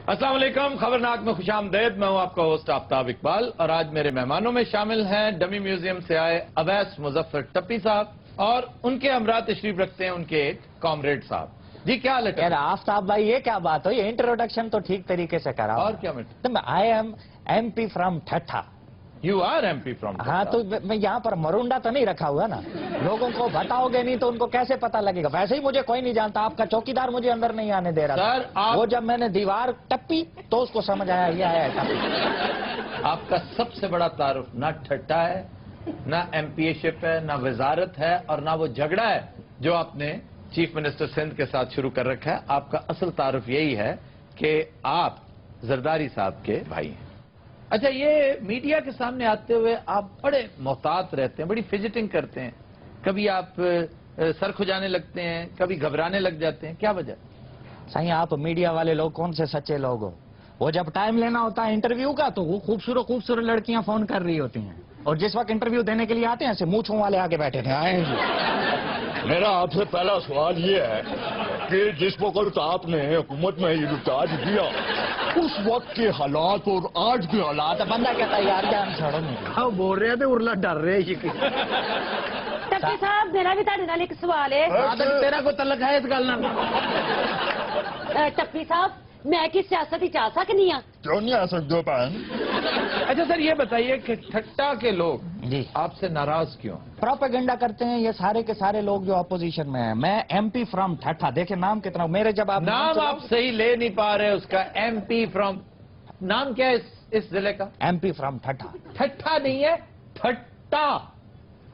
अस्सलाम वालेकुम, खबरनाक में खुशामदीद। मैं हूं आपका होस्ट आफ्ताब इकबाल और आज मेरे मेहमानों में शामिल हैं डमी म्यूजियम से आए अवैस मुजफ्फर टप्पी साहब और उनके हमरा तशरीफ रखते हैं उनके एक कॉमरेड साहब। जी क्या हाल है? आफ्ताब भाई ये क्या बात हो, ये इंट्रोडक्शन तो ठीक तरीके से करा और क्या matter? I am MP from Thatta. You are MP from? हाँ तो मैं यहाँ पर मरुंडा तो नहीं रखा हुआ ना, लोगों को बताओगे नहीं तो उनको कैसे पता लगेगा। वैसे ही मुझे कोई नहीं जानता, आपका चौकीदार मुझे अंदर नहीं आने दे रहा सर, था। वो जब मैंने दीवार टप्पी तो उसको समझ आया ये आया टप्पी। आपका सबसे बड़ा तारुफ ना ठट्टा है, ना MPA-शिप है, ना वजारत है और ना वो झगड़ा है जो आपने चीफ मिनिस्टर सिंध के साथ शुरू कर रखा है। आपका असल तारुफ यही है कि आप जरदारी साहब के भाई हैं। अच्छा, ये मीडिया के सामने आते हुए आप बड़े मोहतात रहते हैं, बड़ी फिजिटिंग करते हैं, कभी आप सर खुजाने लगते हैं, कभी घबराने लग जाते हैं, क्या वजह? सही, आप मीडिया वाले लोग कौन से सच्चे लोग हो? वो जब टाइम लेना होता है इंटरव्यू का तो वो खूबसूरत खूबसूरत लड़कियां फोन कर रही होती हैं, और जिस वक्त इंटरव्यू देने के लिए आते हैं ऐसे मूंछों वाले आगे बैठे थे। आए मेरा आपसे पहला सवाल ये है कि जिस वक्त आपने हुकूमत में ये रिचार्ज दिया उस वक्त के हालात और आज के हालात। बंदा कहता है यार जान छोड़ो नहीं, बोल रहे थे उर्ला डर रहे। टप्पी साहब मेरा भी ਤੁਹਾਡੇ ਨਾਲ ਇੱਕ ਸਵਾਲ ਹੈ। तेरा को तलक है इस गल नाल? टप्पी साहब मैं की सियासत ही आ सकनी हाँ? क्यों नहीं आ सकते हो बहन? अच्छा सर, ये बताइए कि ठट्टा के लोग जी आपसे नाराज क्यों? प्रोपेगेंडा करते हैं ये सारे के सारे लोग जो अपोजिशन में हैं। मैं MP फ्रॉम ठट्ठा, देखे नाम कितना मेरे, जब आप नाम आप सही ले नहीं पा रहे उसका। MP फ्रॉम, नाम क्या है इस जिले का? MP फ्रॉम ठट्ठा। ठट्ठा नहीं है, ठट्टा,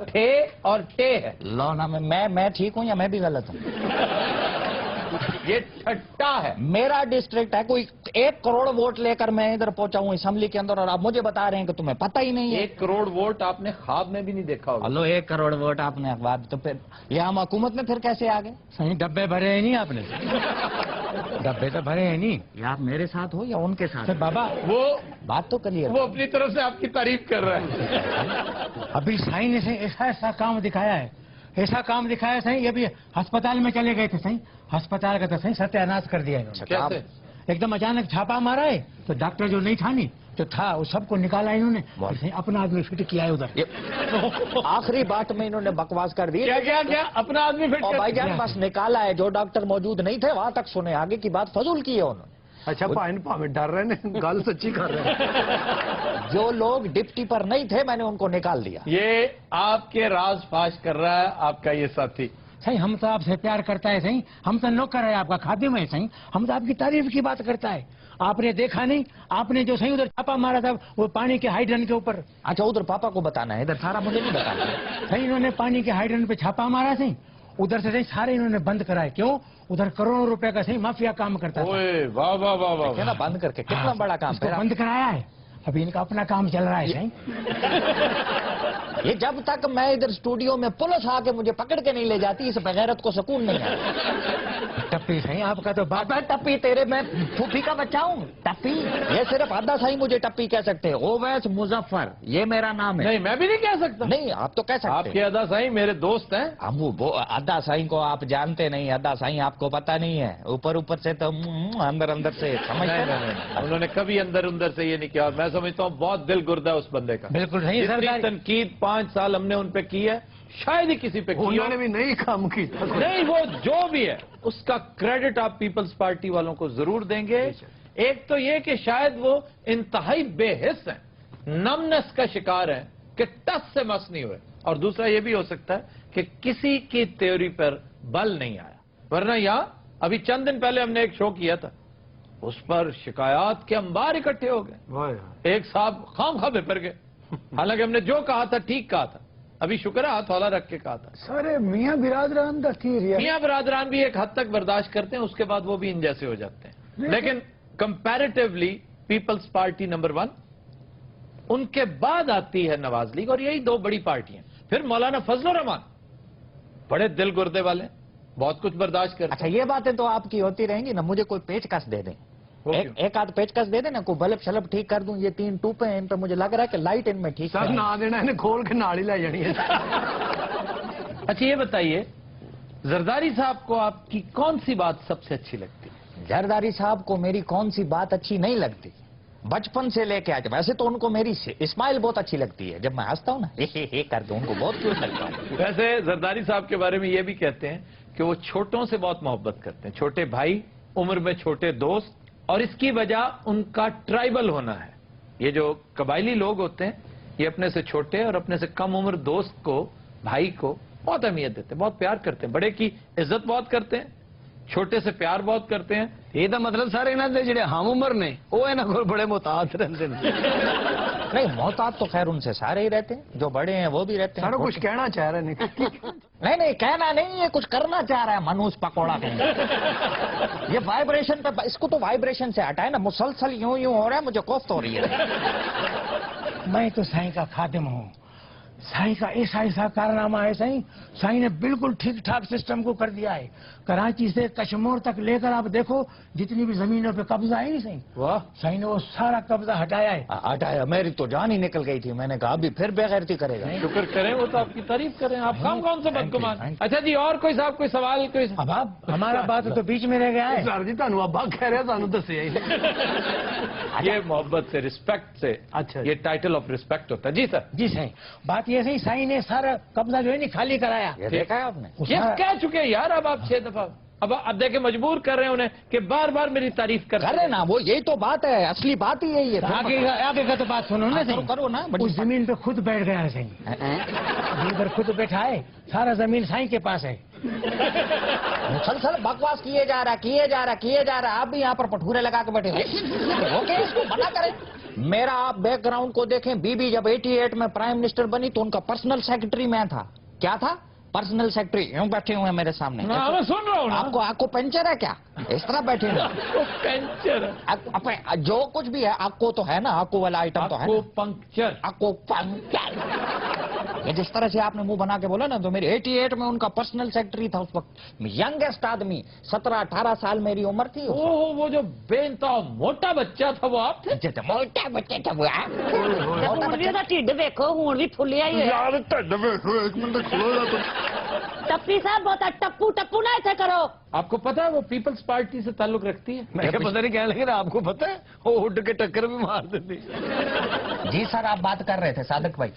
ठे और टे है। लो ना, मैं ठीक हूँ या मैं भी गलत हूँ? ये ठट्टा है। मेरा डिस्ट्रिक्ट है, कोई 1 करोड़ वोट लेकर मैं इधर पहुंचा हूँ असेंबली के अंदर, और आप मुझे बता रहे हैं कि तुम्हें पता ही नहीं है। 1 करोड़ वोट आपने ख्वाब में भी नहीं देखा होगा। हेलो, 1 करोड़ वोट आपने अखबार, तो फिर ये हम हुकूमत में फिर कैसे आ गए? सही डब्बे भरे हैं नहीं आपने? डब्बे तो भरे हैं नहीं। या आप मेरे साथ हो या उनके साथ? सर बाबा वो बात तो क्लियर। वो अपनी तरफ से आपकी तारीफ कर रहा है। अभी साईं ने सही ऐसा काम दिखाया है, ऐसा काम दिखाया सही। अभी अस्पताल में चले गए थे सही, अस्पताल का तो सही सत्यानाश कर दिया इन्होंने। कैसे? एकदम अचानक छापा मारा है तो डॉक्टर जो नहीं था नहीं तो था, वो सबको निकाला इन्होंने, सही अपना आदमी फिट किया है उधर। आखिरी बात में इन्होंने बकवास कर दी। क्या क्या क्या अपना आदमी फिट और कर? भाईजान बस निकाला है, जो डॉक्टर मौजूद नहीं थे वहां तक सुने, आगे की बात फजूल की है उन्होंने। अच्छा, भावे डर रहे हैं, गल सच्ची कर रहे हैं। जो लोग डिप्टी पर नहीं थे मैंने उनको निकाल दिया। ये आपके राज फाश कर रहा है आपका ये साथी। सही हम तो आपसे प्यार करता है सही, हम तो नौकर है आपका, खादिम है सही, हम तो आपकी तारीफ की बात करता है। आपने देखा नहीं, आपने जो सही उधर छापा मारा था वो पानी के हाइड्रन के ऊपर। अच्छा, उधर पापा को बताना है, इधर सारा मुझे नहीं बताना। सही इन्होंने पानी के हाइड्रन पे छापा मारा सही, उधर से सही सारे इन्होंने बंद कराए। क्यों? उधर करोड़ों रुपए का सही माफिया काम करता था। ओए वाह वाह वाह वाह। क्या ना बंद करके कितना बड़ा काम उसको है। बंद कराया है, अभी इनका अपना काम चल रहा है सही। ये जब तक मैं इधर स्टूडियो में पुलिस आके मुझे पकड़ के नहीं ले जाती, इस बगैरत को सुकून नहीं है। टप्पी सही आपका तो बाप। अबे टप्पी तेरे, मैं फूफी का बच्चा हूँ? टप्पी ये सिर्फ अद्दा साई मुझे टप्पी कह सकते हैं। ओवैस मुजफ्फर ये मेरा नाम है। नहीं, मैं भी नहीं कह सकता। नहीं, आप तो कह सकते आपके हैं। अदा साईं मेरे दोस्त हैं। हम वो अद्दा साई को आप जानते नहीं, अद्दा साई आपको पता नहीं है, ऊपर ऊपर से तो अंदर अंदर से समझते नहीं। उन्होंने कभी अंदर अंदर से ये नहीं किया। मैं समझता हूँ बहुत दिल गुर्दा है उस बंदे का। बिल्कुल सही जितनी सरदार। तनकीद 5 साल हमने उन पे की है शायद ही किसी पे की हो। उन्होंने भी नहीं काम की। नहीं, वो जो भी है उसका क्रेडिट आप पीपल्स पार्टी वालों को जरूर देंगे। एक तो ये कि शायद वो इंतहाई बेहिस हैं, नमनेस का शिकार हैं कि टस से मस नहीं हुए, और दूसरा ये भी हो सकता है कि किसी की थ्योरी पर बल नहीं आया। वरना यहाँ अभी चंद दिन पहले हमने एक शो किया था, उस पर शिकायत के अंबार इकट्ठे हो गए। एक साहब खामखा बेपर गए, हालांकि हमने जो कहा था ठीक कहा था। अभी शुक्र है हाथ हौला रख के कहा था। सारे मियाँ बिरादरान का थी रिया। मियाँ बरादरान भी एक हद तक बर्दाश्त करते हैं, उसके बाद वो भी इन जैसे हो जाते हैं। लेकिन कंपैरेटिवली पीपल्स पार्टी नंबर 1, उनके बाद आती है नवाज लीग, और यही 2 बड़ी पार्टियां। फिर मौलाना फजल रहमान बड़े दिल गुर्दे वाले, बहुत कुछ बर्दाश्त करते। अच्छा, ये बातें तो आपकी होती रहेंगी ना, मुझे कोई पेचकस दे दें, एक आध पेचकस दे देना, कोई बल्ब शलब ठीक कर दूं। ये 3 टूपे हैं, इन पे मुझे लग रहा है कि लाइट इनमें ठीक सर है। ना देना, इन्हें खोल के नाड़ी ला जानी है। अच्छा ये बताइए, जरदारी साहब को आपकी कौन सी बात सबसे अच्छी लगती है? जरदारी साहब को मेरी कौन सी बात अच्छी नहीं लगती, बचपन से लेके आज। वैसे तो उनको मेरी स्माइल बहुत अच्छी लगती है, जब मैं हंसता हूँ ना हे करके उनको बहुत क्यूट लगता है। वैसे जरदारी साहब के बारे में ये भी कहते हैं कि वो छोटों से बहुत मोहब्बत करते हैं, छोटे भाई, उम्र में छोटे दोस्त, और इसकी वजह उनका ट्राइबल होना है। ये जो कबायली लोग होते हैं ये अपने से छोटे और अपने से कम उम्र दोस्त को, भाई को बहुत अहमियत देते हैं, बहुत प्यार करते हैं, बड़े की इज्जत बहुत करते हैं, छोटे से प्यार बहुत करते हैं। ਇਹ ਤਾਂ ਮਤਲਬ ਸਾਰੇ ਇਹਨਾਂ ਦੇ ਜਿਹੜੇ ਹਮ ਉਮਰ ਨੇ ਉਹ ਇਹਨਾਂ ਕੋਲ ਬੜੇ ਮੁਹਤਾਜ ਰਹਿੰਦੇ ਨੇ। नहीं, मोहताज तो खैर उनसे सारे ही रहते हैं, जो बड़े हैं वो भी रहते हैं। ਸਾਰਾ ਕੁਝ ਕਹਿਣਾ ਚਾਹ ਰਹੇ ਨੇ। नहीं कहना नहीं है, कुछ करना चाह रहा है मनोज पकौड़ा कहीं। ये वाइब्रेशन पे, इसको तो वाइब्रेशन से हटाए ना, मुसलसल यूं यूं हो रहा है, मुझे कोफ्त हो रही है। मैं तो साईं का खादिम हूँ। साईं का ऐसा कारनामा है साईं, साईं ने बिल्कुल ठीक ठाक सिस्टम को कर दिया है। कराची से कश्मीर तक लेकर आप देखो जितनी भी जमीनों पे कब्जा है नहीं साईं, वाह, साईं ने वो सारा कब्जा हटाया है। हटाया, मेरी तो जान ही निकल गई थी। मैंने कहा अभी फिर बेगैरती करेगा। शुक्र करें, वो तो आपकी तारीफ करें। आप कौन से बदगुमान। अच्छा जी, और कोई साहब कोई सवाल कोई? अब आप हमारा बात तो बीच में रह गया है। ਸਰ ਜੀ ਤੁਹਾਨੂੰ ਅੱਬਾ ਕਹਿ ਰਿਹਾ, ਸਾਨੂੰ ਦੱਸਿਆ ਹੀ ਨਹੀਂ। ये मोहब्बत से, रिस्पेक्ट से, अच्छा। ये टाइटल ऑफ रिस्पेक्ट होता है। जी सर। जी साईं, बात ये सही, साईं ने सारा कब्जा जो है नहीं खाली कराया। ये देखा है आपने? वो ये सारा- कह चुके हैं यार, अब आप 6 दफा, अब देखे मजबूर कर रहे हैं उन्हें कि बार बार मेरी तारीफ कर करे ना, वो यही तो बात है, असली बात ही यही है। आगे का तो बात सुनो ना करो, साईं। करो ना, बड़ी उस जमीन पे खुद बैठ गया है साईं, इधर खुद बैठा है, सारा जमीन साईं के पास है। मुसलसल बकवास किए जा रहा। आप भी यहाँ पर पठूरे लगा के बैठे हो। ओके, इसको मना करें। मेरा आप बैकग्राउंड को देखें, बीबी जब 88 में प्राइम मिनिस्टर बनी तो उनका पर्सनल सेक्रेटरी मैं था। क्या था? Personal secretary. यूं बैठे हुए हैं मेरे सामने। हाँ, मैं सुन रहा हूँ ना। आपको पंचर है क्या? इस तरह बैठे हुए आपको पंचर, आप जो कुछ भी है, आपको तो है ना, आपको वाला आइटम तो है आपको ना? पंक्चर। आपको पंचर। ये जिस तरह से आपने मुंह बना के बोला ना, तो मेरी 88 में उनका पर्सनल सेक्रेटरी था उस वक्त। यंगेस्ट आदमी, 17-18 साल मेरी उम्र थी। ओह, वो जो बेनता मोटा बच्चा था वो आप थे? मोटा बच्चे थे वो। ਹੁਣ ਵੀ ਉਹਦਾ ਢਿੱਡ ਵੇਖੋ, ਹੁਣ ਵੀ ਫੁੱਲਿਆ ਹੀ ਹੋਇਆ। यार ढिड वेखो, एक मिनट खलो जा तुम। ਟੱਪੀ ਸਾਹਿਬ ਬਹੁਤਾ ਟੱਪੂ ਨਾ ਇੱਥੇ ਕਰੋ। आपको पता है वो पीपल्स पार्टी से ताल्लुक रखती है? मैं क्या पता नहीं कहने लगे ना, आपको पता है वो उड़ के टक्कर भी मार देती। जी सर, आप बात कर रहे थे सादिक भाई।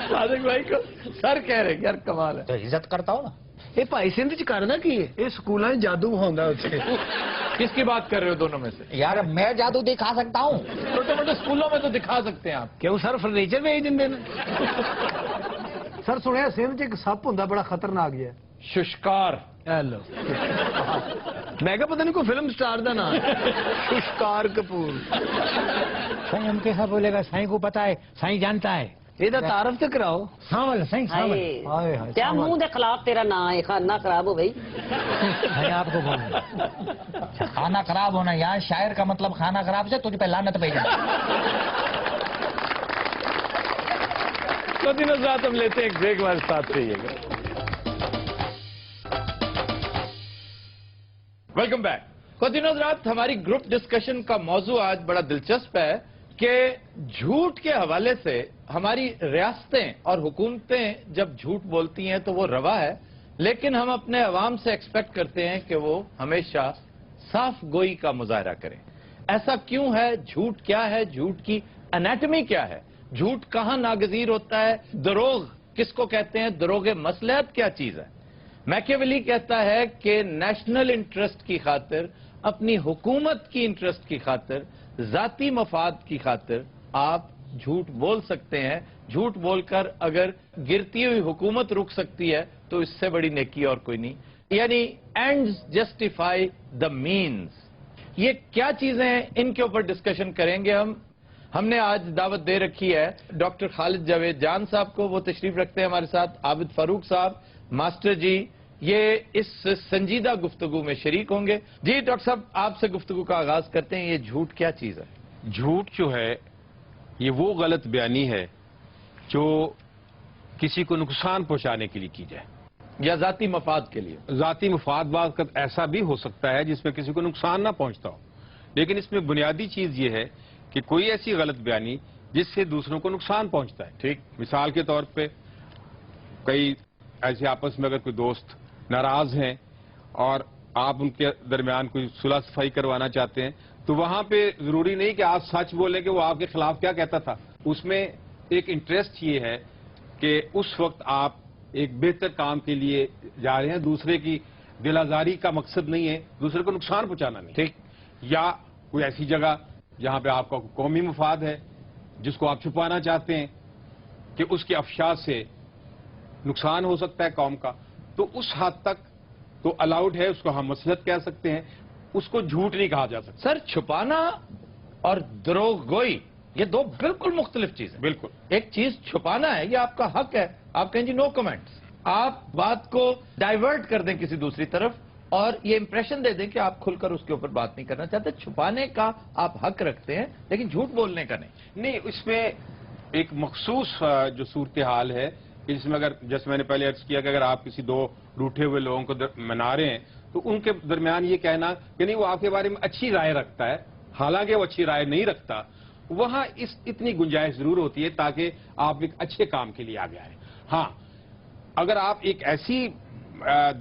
सादिक भाई को सर कह रहे, यार कमाल है। तो इज्जत करता हो ना। ਇਹ ਭਾਈ ਸਿੰਧ ਚ ਕਰਨਾ ਕੀ ਹੈ? ਇਹ ਸਕੂਲਾਂ 'ਚ ਜਾਦੂ ਹੁੰਦਾ ਉੱਥੇ। किसकी बात कर रहे हो दोनों में से? यार मैं जादू दिखा सकता हूँ। छोटे मोटे स्कूलों में तो दिखा सकते हैं आप। ਕਿਉਂ ਸਰ ਫਰਨੀਚਰ ਵੇਚ ਦਿੰਦੇ ਨੇ? ਸਰ ਸੁਣਿਆ ਸਿੰਧ 'ਚ ਇੱਕ ਸੱਪ ਹੁੰਦਾ ਬੜਾ ਖਤਰਨਾਕ ਜਿਹਾ। शुष्कार। ਹੈਲੋ ਮੈਂ ਕਿਹਾ ਪਤਾ ਨਹੀਂ ਕੋਈ ਫਿਲਮ ਸਟਾਰ ਦਾ ਨਾਮ ਸ਼ੁਸ਼ਕਾਰ ਕਪੂਰ। साईं हम कैसा बोलेगा, साईं को पता है, साईं जानता है। ਇਹਦਾ ਤਾਰਫ ਤੇ ਕਰਾਓ। सावल साईं, सावल। ਹਾਏ ਹਾਏ ਤੇ ਮੂੰਹ ਦੇ ਖਿਲਾਫ ਤੇਰਾ ਨਾਂ ਹੈ, ਖਾਨਾ ਖਰਾਬ ਹੋ ਗਈ। साईं आपको बोलूंगा। खाना खराब होना, यहाँ शायर का मतलब खाना खराब से तुझ पे लानत भेजना। तो दिनों रात हम लेते हैं एक ब्रेक, हमारे साथ रहिएगा। Welcome back. तो दिनों रात हमारी ग्रुप डिस्कशन का मौजू आज बड़ा दिलचस्प है कि झूठ के हवाले से हमारी रियासतें और हुकूमतें जब झूठ बोलती हैं तो वो रवा है, लेकिन हम अपने अवाम से एक्सपेक्ट करते हैं कि वो हमेशा साफ गोई का मुजाहरा करें। ऐसा क्यों है? झूठ क्या है? झूठ की एनाटमी क्या है? झूठ कहाँ नागजीर होता है? दरोग किसको कहते हैं? दरोगे मसलहत क्या चीज है? मैकियावेली कहता है कि नेशनल इंटरेस्ट की खातिर, अपनी हुकूमत की इंटरेस्ट की खातिर, जाती मफाद की खातिर आप झूठ बोल सकते हैं। झूठ बोलकर अगर गिरती हुई हुकूमत रुक सकती है तो इससे बड़ी नेकी और कोई नहीं। यानी एंड्स जस्टिफाई द मीन्स। ये क्या चीजें हैं, इनके ऊपर डिस्कशन करेंगे हम। हमने आज दावत दे रखी है डॉक्टर खालिद जावेद जान साहब को, वो तशरीफ रखते हैं हमारे साथ। आबिद फारूक साहब, मास्टर जी, ये इस संजीदा गुफ्तगू में शरीक होंगे। जी डॉक्टर साहब, आपसे गुफ्तगू का आगाज करते हैं। ये झूठ क्या चीज है? झूठ जो है ये वो गलत बयानी है जो किसी को नुकसान पहुंचाने के लिए की जाए, या जाती मफाद के लिए। जाती मुफाद का ऐसा भी हो सकता है जिसमें किसी को नुकसान ना पहुंचता हो, लेकिन इसमें बुनियादी चीज ये है कि कोई ऐसी गलत बयानी जिससे दूसरों को नुकसान पहुंचता है। ठीक, मिसाल के तौर पे कई ऐसे आपस में अगर कोई दोस्त नाराज हैं और آپ ان کے درمیان کوئی صلح صفائی کروانا چاہتے ہیں تو وہاں پہ ضروری نہیں کہ آپ سچ بولیں کہ وہ آپ کے خلاف کیا کہتا تھا. اس میں ایک انٹرسٹ یہ ہے کہ اس وقت آپ ایک بہتر کام کے لیے جا رہے ہیں, دوسرے کی دل آزاری کا مقصد نہیں ہے, دوسرے کو نقصان پہنچانا نہیں, ٹھیک, یا کوئی ایسی جگہ جہاں پہ آپ کا قومی مفاد ہے جس کو آپ چھپانا چاہتے ہیں کہ اس کے افشا سے نقصان ہو سکتا ہے قوم کا, تو اس حد تک تو الاؤڈ ہے, اس کو ہم مصلحت کہہ سکتے ہیں, اس کو جھوٹ نہیں کہا جا سکتا. سر چھپانا اور دروغ گوئی یہ دو بالکل مختلف چیزیں. بالکل, ایک چیز چھپانا ہے, یہ آپ کا حق ہے, آپ کہیں جی نو کمنٹس, آپ بات کو ڈائیورٹ کر دیں کسی دوسری طرف اور یہ امپریشن دے دیں کہ آپ کھل کر اس کے اوپر بات نہیں کرنا چاہتے. چھپانے کا آپ حق رکھتے ہیں لیکن جھوٹ بولنے کا نہیں. اس میں ایک مخصوص جو صورتحال ہے اس میں, اگر جیسے میں نے پہلے عرض کیا کہ اگر آپ کسی دو روٹھے ہوئے لوگوں کو منا رہے ہیں تو ان کے درمیان یہ کہنا کہ نہیں وہ آپ کے بارے میں اچھی رائے رکھتا ہے حالانکہ وہ اچھی رائے نہیں رکھتا, وہاں اتنی گنجائش ضرور ہوتی ہے تاکہ آپ ایک اچھے کام کے لیے آگے آئیں. ہاں, اگر آپ ایک ایسی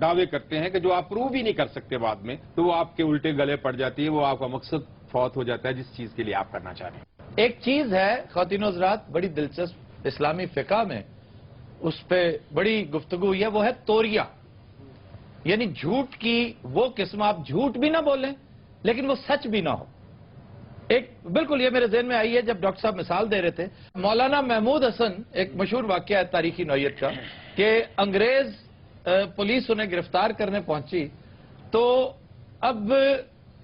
دعوے کرتے ہیں کہ جو آپ پروو بھی نہیں کر سکتے بعد میں تو وہ آپ کے الٹے گلے پڑ جاتی ہے, وہ آپ کا مقصد فوت ہو جاتا ہے جس چیز کے لیے آپ کرنا چاہ رہے ہیں. ایک چیز ہے خواتین و حضرات بڑی دلچسپ اسلامی فقہ میں اس پہ بڑی گفتگو ہوئی ہے, وہ ہے توریہ, یعنی جھوٹ کی وہ قسم, آپ جھوٹ بھی نہ بولیں لیکن وہ سچ بھی نہ ہو. ایک بالکل یہ میرے ذہن میں آئی ہے جب ڈاکٹر صاحب مثال دے رہے تھے, مولانا محمود حسن, ایک مشہور واقعہ ہے تاریخی نوعیت کا کہ انگریز پولیس انہیں گرفتار کرنے پہنچی تو اب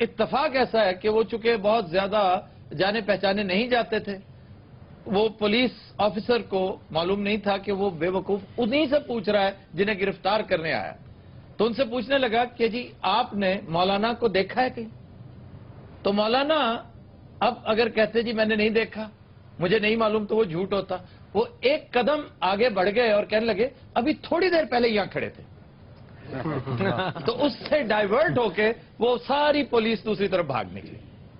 اتفاق ایسا ہے کہ وہ چونکہ بہت زیادہ جانے پہچانے نہیں جاتے تھے, وہ پولیس آفیسر کو معلوم نہیں تھا کہ وہ بے وقوف انہی سے پوچھ رہا ہے جنہیں گرفتار کرنے آیا. تو ان سے پوچھنے لگا کہ جی آپ نے مولانا کو دیکھا ہے کہیں؟ تو مولانا اب اگر کہتے جی میں نے نہیں دیکھا, مجھے نہیں معلوم, تو وہ جھوٹ ہوتا. وہ ایک قدم آگے بڑھ گئے اور کہنے لگے ابھی تھوڑی دیر پہلے یہاں کھڑے تھے. تو اس سے ڈائیورٹ ہو کے وہ ساری پولیس دوسری طرف بھاگ نکلی.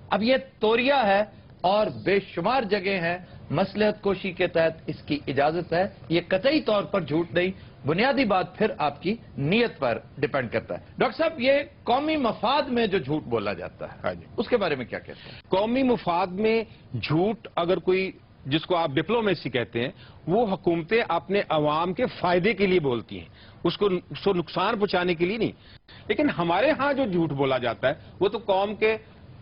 اب یہ توریہ ہے اور بے شمار جگہ ہیں, مصلحت کوشی کے تحت اس کی اجازت ہے, یہ قطعی طور پر جھوٹ نہیں. بنیادی بات پھر آپ کی نیت پر ڈیپینڈ کرتا ہے. ڈاکٹر صاحب یہ قومی مفاد میں جو جھوٹ بولا جاتا ہے اس کے بارے میں کیا کہتے ہیں؟ قومی مفاد میں جھوٹ اگر کوئی جس کو آپ ڈپلومیسی کہتے ہیں وہ حکومتیں اپنے عوام کے فائدے کے لیے بولتی ہیں, اس کو نقصان پہنچانے کے لیے نہیں. لیکن ہمارے ہاں جو جھوٹ بولا جاتا ہے وہ تو قوم کے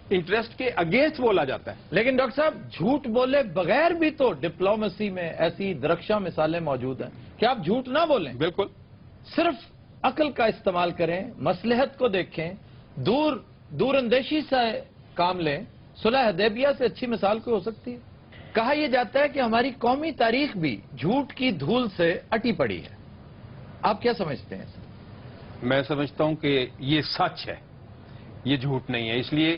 انٹرسٹ کے اگینسٹ بولا جاتا ہے. لیکن ڈاکٹر صاحب جھوٹ بولے بغیر بھی تو ڈپلومیسی میں ایسی درخشاں مثالیں موجود ہیں کہ آپ جھوٹ نہ بولیں, بالکل, صرف عقل کا استعمال کریں, مصلحت کو دیکھیں, دور اندیشی سے کام لیں. صلح حدیبیہ سے اچھی مثال کوئی ہو سکتی ہے؟ کہا یہ جاتا ہے کہ ہماری قومی تاریخ بھی جھوٹ کی دھول سے اٹی پڑی ہے. آپ کیا سمجھتے ہیں؟ میں سمجھتا ہوں کہ یہ سچ ہے, یہ جھوٹ نہیں ہے, اس لیے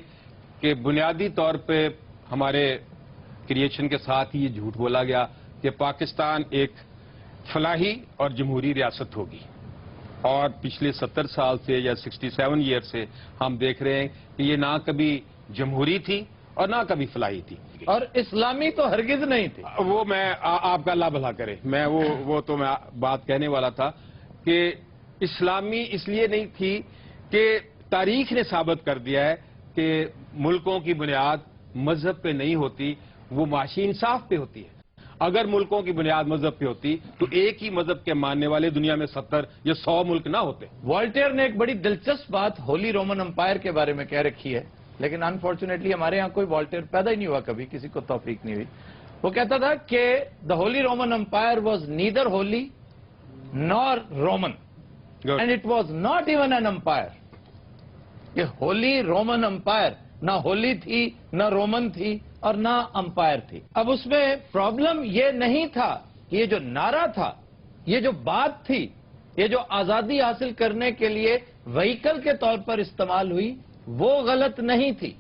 کہ بنیادی طور پہ ہمارے کریشن کے ساتھ ہی یہ جھوٹ بولا گیا کہ پاکستان ایک فلاحی اور جمہوری ریاست ہوگی, اور پچھلے 70 سال سے یا 67 ایئر سے ہم دیکھ رہے ہیں کہ یہ نہ کبھی جمہوری تھی اور نہ کبھی فلاحی تھی, اور اسلامی تو ہرگز نہیں تھی. وہ میں آپ کا اللہ بھلا کرے, میں وہ تو میں بات کہنے والا تھا کہ اسلامی اس لیے نہیں تھی کہ تاریخ نے ثابت کر دیا ہے کہ ملکوں کی بنیاد مذہب پہ نہیں ہوتی, وہ معاشی انصاف پہ ہوتی ہے. اگر ملکوں کی بنیاد مذہب پہ ہوتی تو ایک ہی مذہب کے ماننے والے دنیا میں 70 یا 100 ملک نہ ہوتے. والٹیر نے ایک بڑی دلچسپ بات ہولی رومن امپائر کے بارے میں کہہ رکھی ہے, لیکن انفارچونیٹلی ہمارے ہاں کوئی والٹیر پیدا ہی نہیں ہوا, کبھی کسی کو توفیق نہیں ہوئی. وہ کہتا تھا کہ the holy Roman empire was neither holy nor Roman and it was not even an empire. یہ ہولی رومن امپائر نہ ہولی تھی, نہ رومن تھی, اور نہ امپائر تھی. اب اس میں پرابلم یہ نہیں تھا کہ یہ جو نعرہ تھا, یہ جو بات تھی, یہ جو آزادی حاصل کرنے کے لیے وہیکل کے طور پر استعمال ہوئی, وہ غلط نہیں تھی.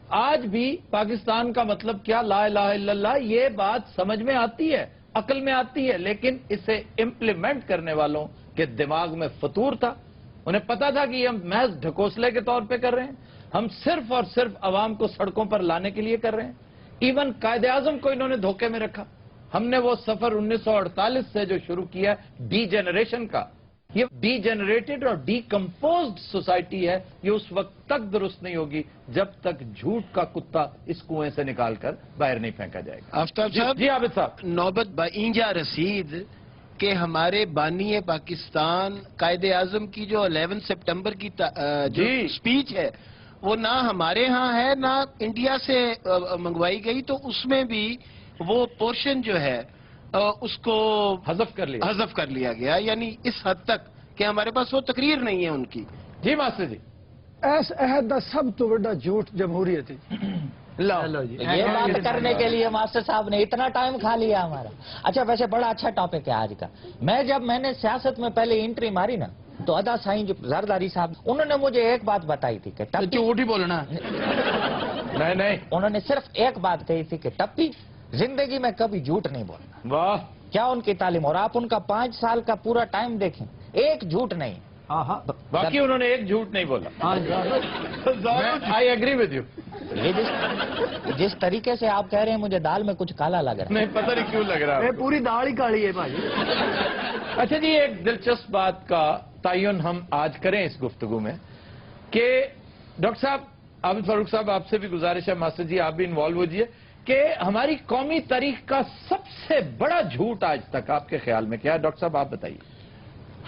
آج بھی پاکستان کا مطلب کیا, لا الہ الا اللہ, یہ بات سمجھ میں آتی ہے, عقل میں آتی ہے, لیکن اسے امپلیمنٹ کرنے والوں کے دماغ میں فطور تھا. انہیں پتا تھا کہ یہ ہم محض ڈھکوسلے کے طور پہ کر رہے ہیں, ہم صرف اور صرف عوام کو سڑکوں پر لانے کے لیے کر رہے ہیں. ایون قائد اعظم کو انہوں نے دھوکے میں رکھا. ہم نے وہ سفر 1948 سے جو شروع کیا ڈی جنریشن کا, یہ ڈی جنریٹڈ اور ڈی کمپوزڈ سوسائٹی ہے. یہ اس وقت تک درست نہیں ہوگی جب تک جھوٹ کا کتا اس کنویں سے نکال کر باہر نہیں پھینکا جائے گا. آفتاب صاحب جی عابد صاحب. نوبت با اینجا رسید کہ ہمارے بانی پاکستان قائد اعظم کی جو 11 سپٹمبر کی جو سپیچ ہے وہ نہ ہمارے ہاں ہے نہ انڈیا سے منگوائی گئی, تو اس میں بھی وہ پورشن جو ہے اس کو حذف کر لیا گیا, یعنی اس حد تک کہ ہمارے پاس وہ تقریر نہیں ہے ان کی. جی ماسٹر جی. اس عہد کا سب تو بڑا جھوٹ جمہوریت ہے. یہ بات کرنے کے لیے ماسٹر صاحب نے اتنا ٹائم کھا لیا ہمارا. اچھا ویسے بڑا اچھا ٹاپک ہے آج کا. جب میں نے سیاست میں پہلے انٹری ماری نا تو ادا سائیں جو زرداری صاحب انہوں نے مجھے ایک بات بتائی تھی کہ جھوٹ ہی بولنا. نہیں انہوں نے صرف ایک بات کہی تھی کہ ٹپی زندگی میں کبھی جھوٹ نہیں بولنا. واہ کیا ان کی تعلیم, اور آپ ان کا 5 سال کا پورا ٹائم دیکھیں ایک جھوٹ نہیں. باقی انہوں نے ایک جھوٹ نہیں بولا. I agree with you. یہ جس طریقے سے آپ کہہ رہے ہیں مجھے دال میں کچھ کالا لگ رہا ہے. نہیں پتہ نہیں کیوں لگ رہا ہے. پوری دال ہی کالی ہے بھائی. اچھا جی, ایک دلچسپ بات کا تعین ہم آج کریں اس گفتگو میں کہ ڈاکٹر صاحب عابد فاروق صاحب آپ سے بھی گزارش ہے, ماسٹر جی آپ بھی انوالو ہوجیے, کہ ہماری قومی تاریخ کا سب سے بڑا جھوٹ آج تک آپ کے خیال میں کیا ہے؟ ڈاکٹر صاحب آپ بتائیے.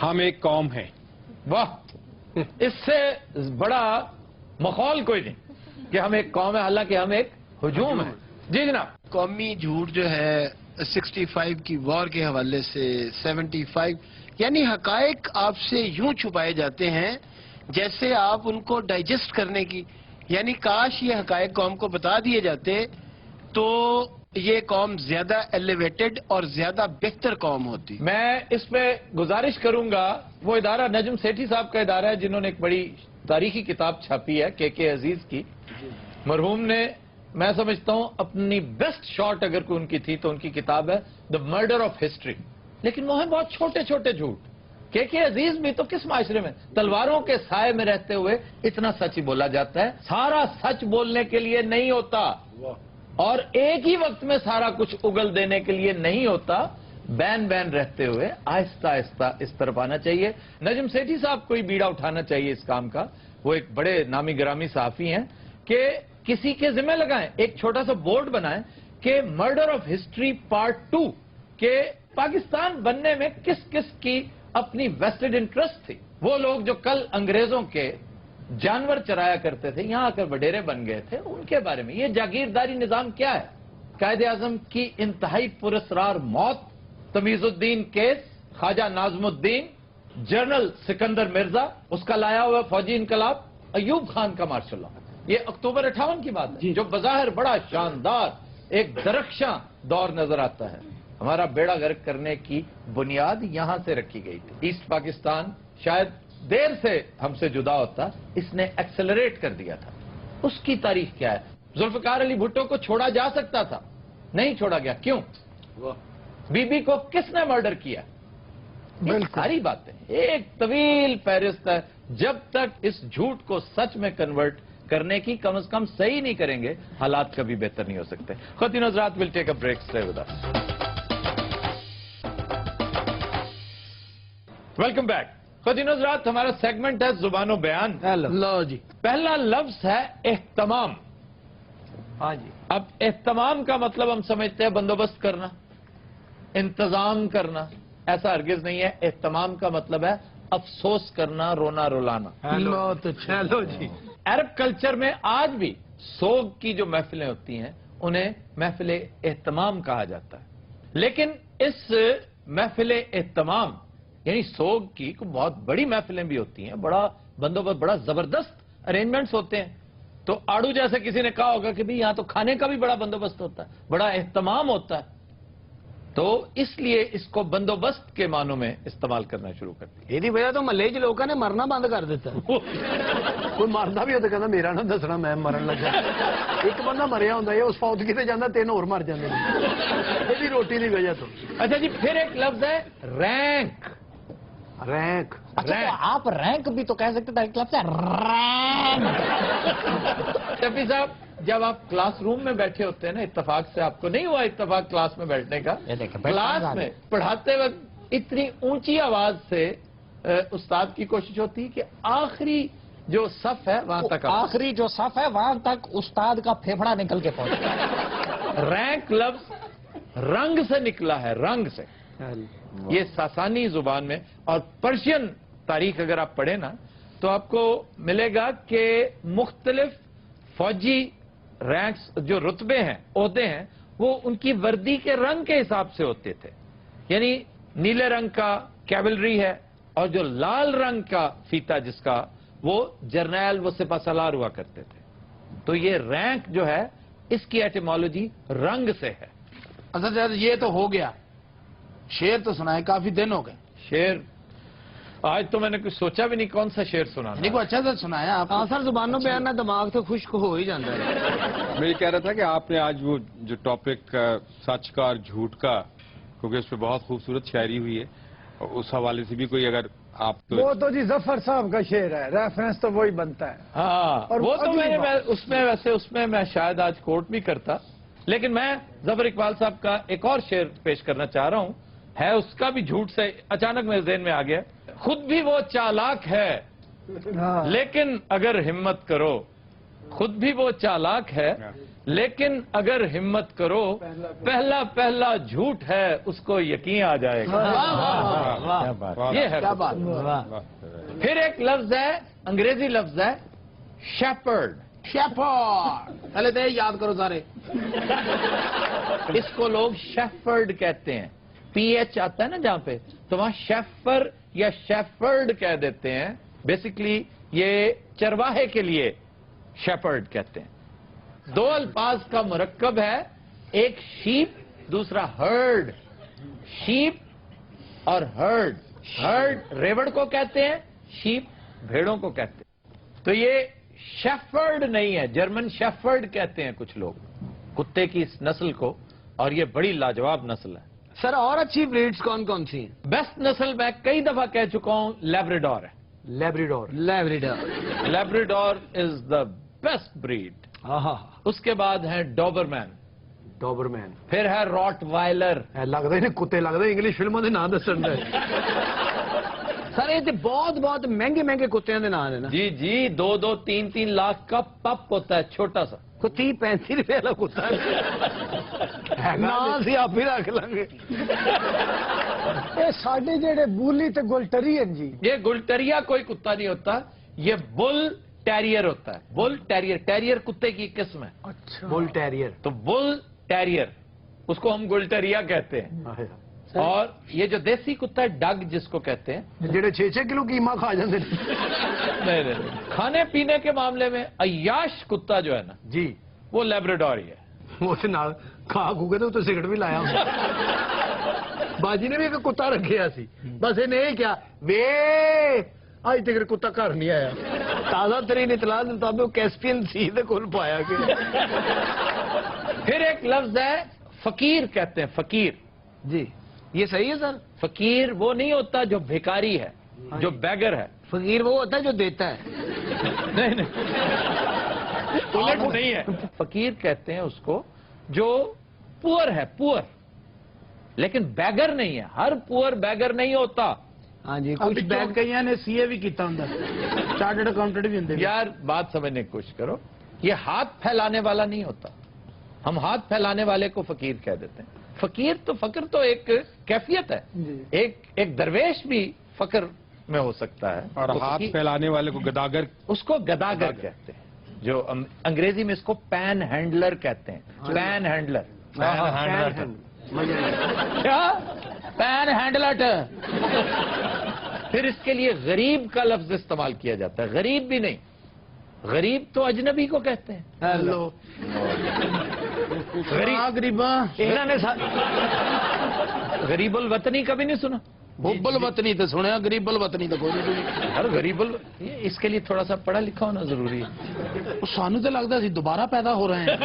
ہم ایک قوم ہیں. واہ, اس سے بڑا مخول کوئی نہیں کہ ہم ایک قوم ہے, حالانکہ ہم ایک ہجوم ہیں. جی جناب. قومی جھوٹ جو ہے 65 کی وار کے حوالے سے 75, یعنی حقائق آپ سے یوں چھپائے جاتے ہیں جیسے آپ ان کو ڈائجسٹ کرنے کی, یعنی کاش یہ حقائق قوم کو بتا دیے جاتے تو یہ قوم زیادہ ایلیویٹڈ اور زیادہ بہتر قوم ہوتی. میں اس پہ گزارش کروں گا, وہ ادارہ نجم سیٹھی صاحب کا ادارہ ہے جنہوں نے ایک بڑی تاریخی کتاب چھاپی ہے کے عزیز کی. مرحوم نے, میں سمجھتا ہوں اپنی بیسٹ شارٹ اگر کوئی ان کی تھی تو ان کی کتاب ہے دا مرڈر آف ہسٹری. لیکن وہ ہیں بہت چھوٹے چھوٹے جھوٹ. کے عزیز بھی تو کس معاشرے میں تلواروں کے سائے میں رہتے ہوئے اتنا سچ ہی بولا جاتا ہے. سارا سچ بولنے کے لیے نہیں ہوتا اور ایک ہی وقت میں سارا کچھ اگل دینے کے لیے نہیں ہوتا. بین رہتے ہوئے آہستہ آہستہ اس طرف آنا چاہیے. نجم سیٹھی صاحب کو ہی بیڑا اٹھانا چاہیے اس کام کا. وہ ایک بڑے نامی گرامی صحافی ہیں کہ کسی کے ذمہ لگائیں, ایک چھوٹا سا بورڈ بنائیں کہ مرڈر آف ہسٹری پارٹ 2, کہ پاکستان بننے میں کس کس کی اپنی ویسٹڈ انٹرسٹ تھی. وہ لوگ جو کل انگریزوں کے جانور چرایا کرتے تھے, یہاں آ کر وڈیرے بن گئے تھے, ان کے بارے میں. یہ جاگیرداری نظام کیا ہے؟ قائد اعظم کی انتہائی پراسرار موت, تمیز الدین کیس, خواجہ ناظم الدین, جنرل سکندر مرزا, اس کا لایا ہوا فوجی انقلاب, ایوب خان کا مارشل لا. یہ اکتوبر 58 کی بات ہے جو بظاہر بڑا شاندار ایک درخشاں دور نظر آتا ہے. ہمارا بیڑا غرق کرنے کی بنیاد یہاں سے رکھی گئی تھی. ایسٹ پاکستان شاید دیر سے ہم سے جدا ہوتا, اس نے ایکسلریٹ کر دیا تھا. اس کی تاریخ کیا ہے؟ ذوالفقار علی بھٹو کو چھوڑا جا سکتا تھا, نہیں چھوڑا گیا. کیوں؟ بی بی کو کس نے مرڈر کیا؟ ساری باتیں ایک طویل فہرست ہے. جب تک اس جھوٹ کو سچ میں کنورٹ کرنے کی کم از کم صحیح نہیں کریں گے, حالات کبھی بہتر نہیں ہو سکتے. خواتین حضرات, will take a break. Stay with us. Welcome back. خواتین حضرات, ہمارا سیگمنٹ ہے زبان و بیان. لو جی, پہلا لفظ ہے اہتمام. ہاں جی. اب اہتمام کا مطلب ہم سمجھتے ہیں بندوبست کرنا, انتظام کرنا. ایسا ہرگز نہیں ہے. اہتمام کا مطلب ہے افسوس کرنا, رونا رلانا. لو تو چلو جی. عرب کلچر میں آج بھی سوگ کی جو محفلیں ہوتی ہیں انہیں محفل اہتمام کہا جاتا ہے. لیکن اس محفل اہتمام یعنی سوگ کی بہت بڑی محفلیں بھی ہوتی ہیں, بڑا بندوبست, بڑا زبردست ارینجمنٹس ہوتے ہیں. تو آڑو جیسے کسی نے کہا ہوگا کہ بھی یہاں تو کھانے کا بھی بڑا بندوبست ہوتا ہے, بڑا اہتمام ہوتا ہے. تو اس لیے اس کو بندوبست کے معنوں میں استعمال کرنا شروع کر دیا. یہ وجہ تو محلے چ لوگوں نے مرنا بند کر دیتا. کوئی مردا بھی ہوتا کہنا میرا نہ دسنا میں مرن لگا. ایک بندہ مریا ہوتا ہے, اس فوت کتے جانا 3 اور مر جاتے ہیں یہ روٹی کی وجہ تو. اچھا جی, پھر ایک لفظ ہے رینک. رینک. اچھا تو آپ رینک بھی تو کہہ سکتے تھے, ایک لفظ ہے رینک. شفیع صاحب, جب آپ کلاس روم میں بیٹھے ہوتے ہیں نا, اتفاق سے آپ کو نہیں ہوا اتفاق کلاس میں بیٹھنے کا, کلاس میں پڑھاتے وقت اتنی اونچی آواز سے उस्ताद की कोशिश होती है कि आखिरी जो सफ है वहां तक आखिरी जो सफ है वहां तक उस्ताद का फेफड़ा निकल के पहुंचे। रैंक लफ्ज रंग से निकला है, रंग से। ये सासानी जुबान में, और पर्शियन तारीख अगर आप पढ़े ना तो आपको मिलेगा कि मुख्तलिफ फौजी रैंक्स जो रुतबे हैं, ओहदे हैं, वो उनकी वर्दी के रंग के हिसाब से होते थे। यानी नीले रंग का कैवलरी है, और जो लाल रंग का फीता जिसका, वो जर्नैल, वो सिपाहसालार हुआ करते थे। तो ये रैंक जो है इसकी एटिमोलॉजी रंग से है। अच्छा सर, ये तो हो गया, शेर तो सुनाए, काफी दिन हो गए। शेर आज तो मैंने कुछ सोचा भी नहीं कौन सा शेर सुनाना। नहीं, को अच्छा से सुनाया आप। हाँ सर, जुबानों पे आना दिमाग तो खुश्क हो ही जाता है। मैं ये कह रहा था कि आपने आज वो जो टॉपिक सच का और झूठ का, क्योंकि उस पर बहुत खूबसूरत शायरी हुई है, और उस हवाले से भी कोई अगर आप वो तो जी जफर साहब का शेर है, रेफरेंस तो वही बनता है। हाँ, और वो तो अगली बात- उसमें मैं शायद आज कोर्ट भी करता, लेकिन मैं जफर इकबाल साहब का एक और शेर पेश करना चाह रहा हूं, है उसका भी झूठ से अचानक मेरे ज़हन में आ गया। खुद भी वो चालाक है, हाँ। लेकिन अगर हिम्मत करो, खुद भी वो चालाक है, लेकिन अगर हिम्मत करो, पहला पहला झूठ है उसको यकीन आ जाएगा। ये है क्या बात। फिर एक लफ्ज है, अंग्रेजी लफ्ज है शेपर्ड। शेफर्ड, पहले तो ये याद करो सारे। इसको लोग शेफर्ड कहते हैं, पीएच आता है ना जहां पे, तो वहां शेफर या शेफर्ड कह देते हैं। बेसिकली ये चरवाहे के लिए शेपर्ड कहते हैं। दो अल्फाज का मुरक्कब है, एक शीप, दूसरा हर्ड। शीप और हर्ड, हर्ड रेवड़ को कहते हैं, शीप भेड़ों को कहते हैं। तो ये शेफर्ड नहीं है, जर्मन शेफर्ड कहते हैं कुछ लोग कुत्ते की इस नस्ल को, और ये बड़ी लाजवाब नस्ल है। सर, और अच्छी ब्रीड्स कौन कौन सी हैं? बेस्ट नस्ल मैं कई दफा कह चुका हूं, लैब्राडोर है। Labrador. Labrador. Labrador is the best breed. उसके बाद है डॉबरमैन, डॉबरमैन। फिर है रॉटवाइलर। लगता ही नहीं कुत्ते लगते, इंग्लिश फिल्मों के नाम दसन दे। सर, ये तो बहुत बहुत महंगे महंगे कुत्तियों के नाम है ना। जी जी, 2-2, 3-3 लाख का पप होता है, छोटा सा। कोई 30-35 रुपए वाला कुत्ता ना सी आप ही रख लेंगे। ये साडे जेड़े बूली ते गुलटरीयन जी, ये गुलटरिया कोई कुत्ता नहीं होता, ये बुल टेरियर होता है। बुल टेरियर, टेरियर कुत्ते की किस्म है। अच्छा, बुल टेरियर। तो बुल टेरियर, उसको हम गुलटरिया कहते हैं। और ये जो देसी कुत्ता है, डग जिसको कहते हैं, जेड़े 6-6 किलो कीमा खा जाते नहीं, खाने पीने के मामले में अय्याश कुत्ता जो है ना जी, वो लैब्राडोर ही है। वो नाल खा खूके तो सिगरेट भी लाया बाजी ने भी एक कुत्ता रखिया सी, बस इन्हें क्या वे अज तक कुत्ता घर नहीं आया। ताजा तरीन इतला के मुताबिक कैस्पियन सी दे कोल पाया गया। फिर एक लफ्ज है फकीर कहते हैं, फकीर। जी, ये सही है सर। फकीर वो नहीं होता जो भिखारी है, जो बैगर है। फकीर वो होता है जो देता है। नहीं, उलट नहीं है। फकीर कहते हैं उसको जो पुअर है, पुअर, लेकिन बैगर नहीं है। हर पुअर बैगर नहीं होता। हाँ जी, कुछ कुछ बैग कई ने सीए भी किया होंगे, चार्टर्ड अकाउंटेंट भी होंगे। यार बात समझने की कोशिश करो, ये हाथ फैलाने वाला नहीं होता। हम हाथ फैलाने वाले को फकीर कह देते हैं। फकीर तो, फकर तो एक कैफियत है, एक दरवेश भी फकर में हो सकता है। और तो हाथ फैलाने वाले को गदागर, उसको गदागर कहते हैं, जो अंग्रेजी में इसको पैन हैंडलर कहते हैं। पैन हैंडलर, क्या पैन हैंडलर। फिर इसके लिए गरीब का लफ्ज इस्तेमाल किया जाता है। गरीब भी नहीं, गरीब तो अजनबी को कहते हैं। हेलो गरीबा, इन्होंने गरीबुल वतनी कभी नहीं सुना? बुब्बल वतनी तो सुने, गरीबल वतनी तो कोई नहीं सुनी। अरे गरीबुल, इसके लिए थोड़ा सा पढ़ा लिखा होना जरूरी है। सानू तो लगता सी दोबारा पैदा हो रहे हैं।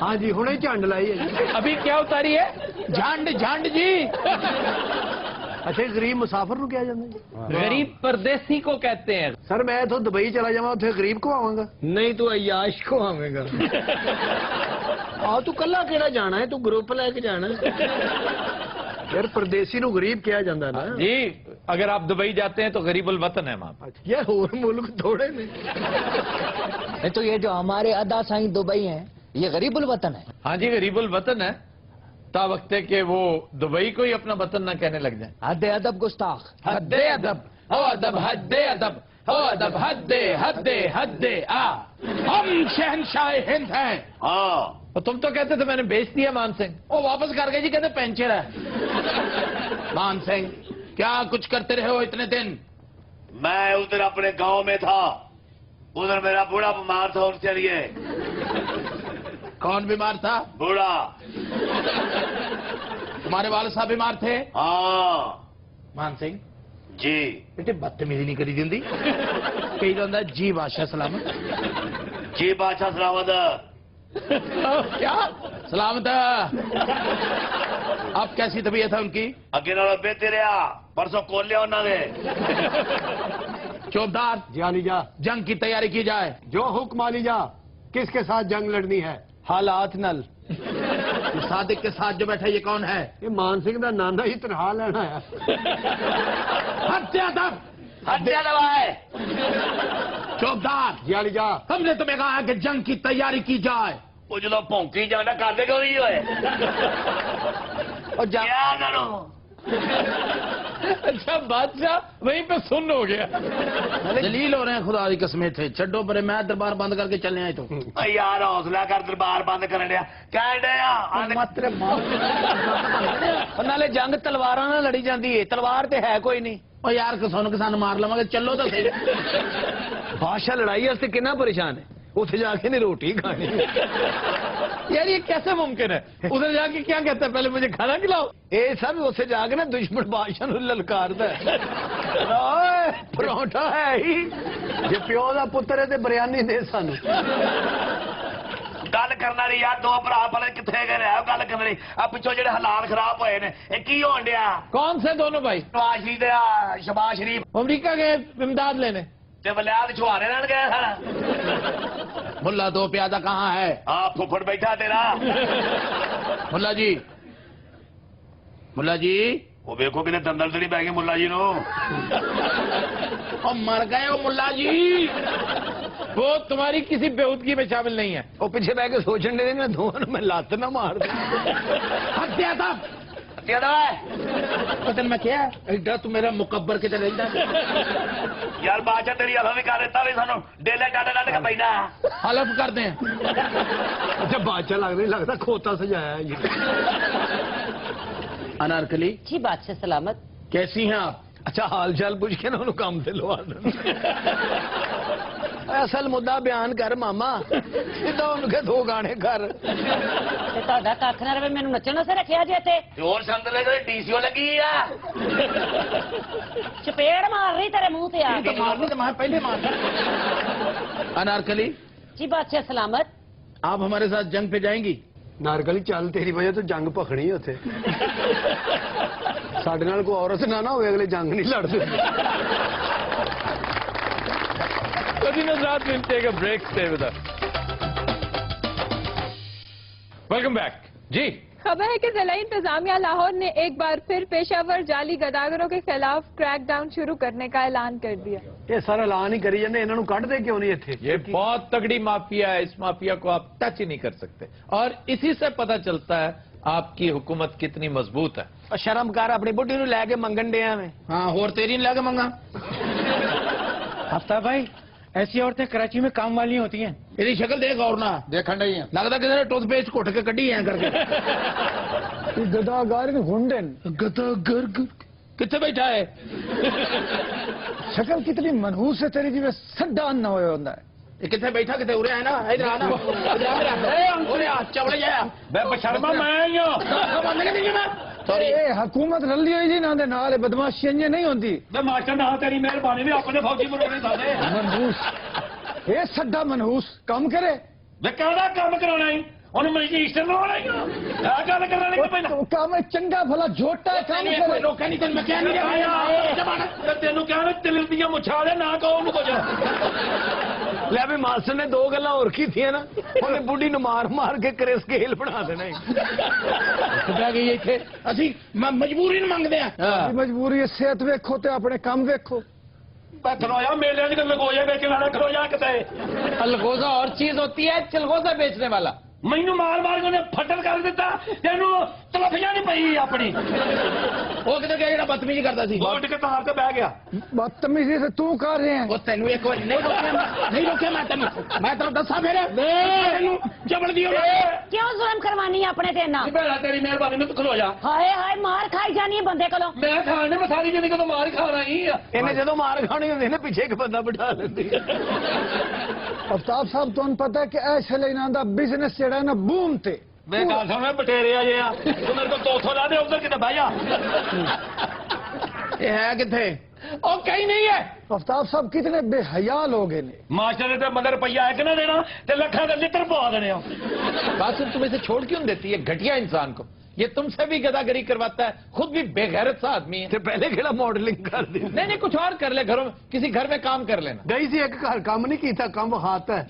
हाँ जी, हुणे झंड लाई है। अभी क्या उतारी है? झंड झंड जी। अच्छा, गरीब मुसाफिर नु क्या जाता? गरीब परदेसी को कहते हैं। सर मैं तो दुबई चला जावा, उसे गरीब को आवांगा। नहीं तो अय्याश को आवेगा। आ तू कला केड़ा जाना है, तू ग्रुप लेके जाना है। यार परदेसी नु गरीब किया जाता ना जी, अगर आप दुबई जाते हैं तो गरीबुल वतन है वहां पर। यार और मुल्क थोड़े ने। नहीं तो ये जो हमारे अदा साईं दुबई हैं, ये गरीबुल वतन है। हाँ जी, गरीबुल वतन है, ता वक्त है कि वो दुबई को ही अपना वतन ना कहने लग जाए। हद अदब गुस्ताख। हद्दे अदब, हो अदब, हद्दे अदब, हो अदब, हद्दे हद्दे हद्दे आ। हम शहनशाह हिंद हैं। हाँ, और तुम तो कहते थे मैंने बेच दिया मान सिंह। वो वापस कर गए जी, कहते पेंचर है। मान सिंह क्या कुछ करते रहे हो इतने दिन? मैं उधर अपने गांव में था, उधर मेरा बूढ़ा बीमार था, उनसे लिए। कौन बीमार था? बूढ़ा। तुम्हारे वाले साहब बीमार थे? हाँ मान सिंह जी। बेटे बदतमीजी नहीं करी दिंदी। कही जाता जी बादशाह सलामत। जी बादशाह सलामत। क्या सलामत? अब कैसी तबीयत है उनकी? अगे नालों बेहतर रहा, परसों खोल लिया उन्होंने। चौबदार जी अली जा, जंग की तैयारी की जाए। जो हुक्म अली जा। किसके साथ जंग लड़नी है? हालात नल। सादिक के साथ जो बैठा ये कौन है? ये मान सिंह का नाना ही तनहा लेना है। हत्या दब, हत्या दबाए। चौबदार जी अली जा, हमने तुम्हें कहा कि जंग की तैयारी की जाए। वो जो भौंकी जाना कर दे क्यों नहीं हुए? और जा क्या करो? अच्छा बादशाह वहीं पे सुन हो गया। जलील हो रहे हैं खुदा की कसमें थे। छड्डो परे, मैं दरबार बंद करके चलने आए तो। यार हौसला कर, दरबार बंद कर लिया। कह डया मात्र नाले जंग तलवारां ਨਾਲ ਲੜੀ ਜਾਂਦੀ ਹੈ, ਤਲਵਾਰ ਤੇ ਹੈ ਕੋਈ नहीं। और यार किसान मार लवांगे, चलो तो सही। बादशाह लड़ाई वास्ते कितना परेशान है, उसे जाके नहीं रोटी खानी। यार ये कैसे मुमकिन है? उधर जाके क्या कहता है, पहले मुझे खाना खिलाओ। ये सब उसे जाके ना दुश्मन बादशाह ਨੂੰ ਲਲਕਾਰਦਾ ਹੈ। ਓਏ ਪਰੌਂਠਾ ਹੈ ਹੀ, ਜੇ ਪਿਓ ਦਾ ਪੁੱਤਰ ਹੈ ਤੇ ਬਿਰਿਆਨੀ ਦੇ ਸਾਨੂੰ। गल करना नहीं यार, दो भरा भले कितने गए रहे गल करना नहीं। अब पिछो जेडे हालात खराब होए ने, ये की होन दिया? कौन से दोनों भाई? नवाज शरीफ ते शहबाज शरीफ अमरीका गए इमदाद लेने। ते वलियाद छुहारे लेन गए सर। मुल्ला दो प्यादा कहाँ है? हाँ फुफड़ बैठा तेरा। मुल्ला जी, मुल्ला जी वो देखो कितने दंदल तो नहीं पै गए मुल्ला जी नो। और मर गए हो मुल्ला जी। वो तुम्हारी किसी बेहूदगी में शामिल नहीं है। ਉਹ ਪਿੱਛੇ ਬਹਿ ਕੇ ਸੋਚਣ ਦੇ ਨਾ ਦੋਵਾਂ ਨੂੰ ਮੈਂ ਲੱਤ ਨਾ ਮਾਰ ਦਾਂ। हत्या दब, हत्या दबाए। पता मैं क्या एडा तू मेरा मुकब्बर के चले यार बादशाह तेरी हवा भी कर देता भी सानू डेले डाले डाले का पैना। हलफ कर दें। ਅੱਛਾ ਬਾਦਸ਼ਾਹ ਲੱਗਦਾ ਨਹੀਂ ਲੱਗਦਾ ਖੋਤਾ ਸਜਾਇਆ ਜੀ। अनारकली जी बादशाह सलामत। कैसी हैं आप? ਅੱਛਾ ਹਾਲ ਚਾਲ ਪੁੱਛ ਕੇ ਨਾ ਉਹਨੂੰ ਕੰਮ ਤੇ ਲਵਾ ਦੇਣ। ਅਸਲ ਮੁੱਦਾ ਬਿਆਨ ਕਰ ਮਾਮਾ, ਸਿੱਧਾ ਉਹਨੂੰ ਕਹੇ ਦੋ ਗਾਣੇ ਕਰ। ਤੇ ਤੁਹਾਡਾ ਕੱਖ ਨਾ ਰਵੇ, ਮੈਨੂੰ ਨੱਚਣ ਵਾਸਤੇ ਰੱਖਿਆ ਜੇ ਇੱਥੇ। जोर संद ले गए डीसीओ लगी है। ਚਪੇੜ ਮਾਰ ਰਹੀ ਤੇਰੇ ਮੂੰਹ ਤੇ ਆ तो ਕੇ। मारनी तो मैं पहले मार। अनारकली जी बादशाह सलामत। आप हमारे साथ जंग पे जाएंगी? ਨਾਰਗਲੀ ਚੱਲ, ਤੇਰੀ ਵਜ੍ਹਾ ਤੋਂ ਜੰਗ ਭਖਣੀ ਉੱਥੇ। ਸਾਡੇ ਨਾਲ ਕੋਈ ਔਰਤ ਨਾ ਹੋਵੇ, ਅਗਲੇ ਜੰਗ ਨਹੀਂ ਲੜਦੇ। Break stay with us. Welcome back जी। खबर है कि जिला इंतजामिया लाहौर ने एक बार फिर पेशावर जाली गदागरों के खिलाफ क्रैकडाउन शुरू करने का ऐलान कर दिया। ਇਹ ਸਾਰਾ ਐਲਾਨ ਹੀ ਕਰੀ ਜਾਂਦੇ, ਇਹਨਾਂ ਨੂੰ ਕੱਢਦੇ ਕਿਉਂ ਨਹੀਂ ਇੱਥੇ? ये बहुत तगड़ी माफिया है, इस माफिया को आप टच ही नहीं कर सकते। और इसी से पता चलता है आपकी हुकूमत कितनी मजबूत है। ਉਹ ਸ਼ਰਮ ਕਰ, ਆਪਣੀ ਬੁੱਢੀ ਨੂੰ ਲੈ ਕੇ ਮੰਗਣ ਡਿਆ ਮੈਂ। हाँ और तेरी नहीं लगे मंगा। आफ्ताब भाई, ऐसी औरतें कराची में काम वाली होती हैं। तेरी शक्ल देख और ना देखण नहीं है। लगता किसी ने टूथपेस्ट घुट के कड़ी है करके। गदागार हुंडन गदागर कितने बैठा है? शक्ल कितनी मनहूस है तेरी, जिਵੇਂ सड्डा ना होया ਹੁੰਦਾ है। ये कितने बैठा कितने उरे है ना, इधर आना, इधर आ मेरा उरे आ चवड़े जाया मैं बशर्मा मैं ही हूं। सॉरी ਇਹ ਹਕੂਮਤ ਰਲੀ ਹੋਈ ਜੀ ਨਾ ਦੇ ਨਾਲ, ਇਹ ਬਦਮਾਸ਼ੀਆਂ ਇੰਜ ਨਹੀਂ ਹੁੰਦੀ। ਤੇ ਮਾਸਟਰ ਨਾ ਤੇਰੀ ਮਿਹਰਬਾਨੀ ਵੀ ਆਪਣੇ ਫੌਜੀ ਬਣਾਉਣੇ ਸਾਰੇ। मनहूस, ਇਹ ਸੱਡਾ मनहूस ਕੰਮ करे। ਵੇ ਕਿਹੜਾ ਕੰਮ ਕਰਾਉਣਾ ਹੈ ਉਹਨੂੰ ਮਜਿਸਟਰ ਬਣਾਉਣਾ ਹੈ। ਆ ਗੱਲ ਕਰਨਾ ਨਹੀਂ ਪੈਂਦਾ। ਕੰਮ ਚੰਗਾ ਭਲਾ ਝੋਟਾ ਕੰਮ करे। रोका नहीं मैं क्या नहीं ਤੇ ਤੈਨੂੰ ਕਿਹਾ ਨਾ ਤਿਲ ਦੀਆਂ ਮੁੱਛਾਂ ਦੇ ਨਾ ਕਹੋ ਉਹਨੂੰ ਕੁਝ। ਲੈ ਵੀ ਮਾਸਟਰ ਨੇ ਦੋ ਗੱਲਾਂ ਹੋਰ ਕੀਤੀਆਂ ਨਾ, ਉਹਨੇ ਬੁੱਢੀ ਨੂੰ ਮਾਰ ਮਾਰ ਕੇ ਕਰੇ ਸਕੇਲ ਬਣਾ ਦੇਣਾ ਕਿੱਦਾਂ ਗਈ ਇੱਥੇ ਅਸੀਂ ਮਜਬੂਰੀ ਨੂੰ ਮੰਗਦੇ ਆ। ਮਜਬੂਰੀ ਹੈ, ਸਿਹਤ ਵੇਖੋ ਤੇ ਆਪਣੇ ਕੰਮ ਵੇਖੋ। खलोया मेले लगोया बेचने वाला खलोया कितने अलगोजा और चीज होती है, चिलगोजा बेचने वाला। मैनू मार मार के फटल कर दिता, तेनू तलफियां नहीं पई अपनी। वो किधर गया जेड़ा बदतमीजी करता सी? उठ के तार ते बह गया। बदतमीजी से तू कर रहे हैं। वो तेनू एक बार नहीं रोके मैं तेनू दसा फिर तेनू जबड़ दियो क्यों जुल्म करवानी है अपने ते ना? बेड़ा तेरी मेहरबानी में तू खलो जा। हाय हाय मार खाई जानी है बंदे कोलों। मैं खाने में सारी जिंदगी तो मार खाना ही है। इन्हें जदों मार खानी होंदी ना पिछे एक बंदा बिठा लेंदी। अफ्ताब साहब तुहानू पता है कि ऐसे लेना दा बिजनेस जेड़ा ना बूम ते मैं गल सुन बटेरे आ जे तू मेरे को 200 ला दे, उधर किते बह जा। ये है किथे? ओ कहीं नहीं है। अफ्ताब साहब कितने बेहया लोग हैं। मास्टर ने तो मगर रुपया एक ना देना ते लखा के लिटर पवा देने। कासिम तुम इसे छोड़ क्यों देती है घटिया इंसान को? ये तुमसे भी गदागरी करवाता है, खुद भी बेगैरत सा आदमी है। तो पहले खेला मॉडलिंग कर दी। नहीं कुछ और कर ले, घरों में किसी घर में काम कर लेना। गई सी एक घर काम नहीं कीता, काम हाथ है।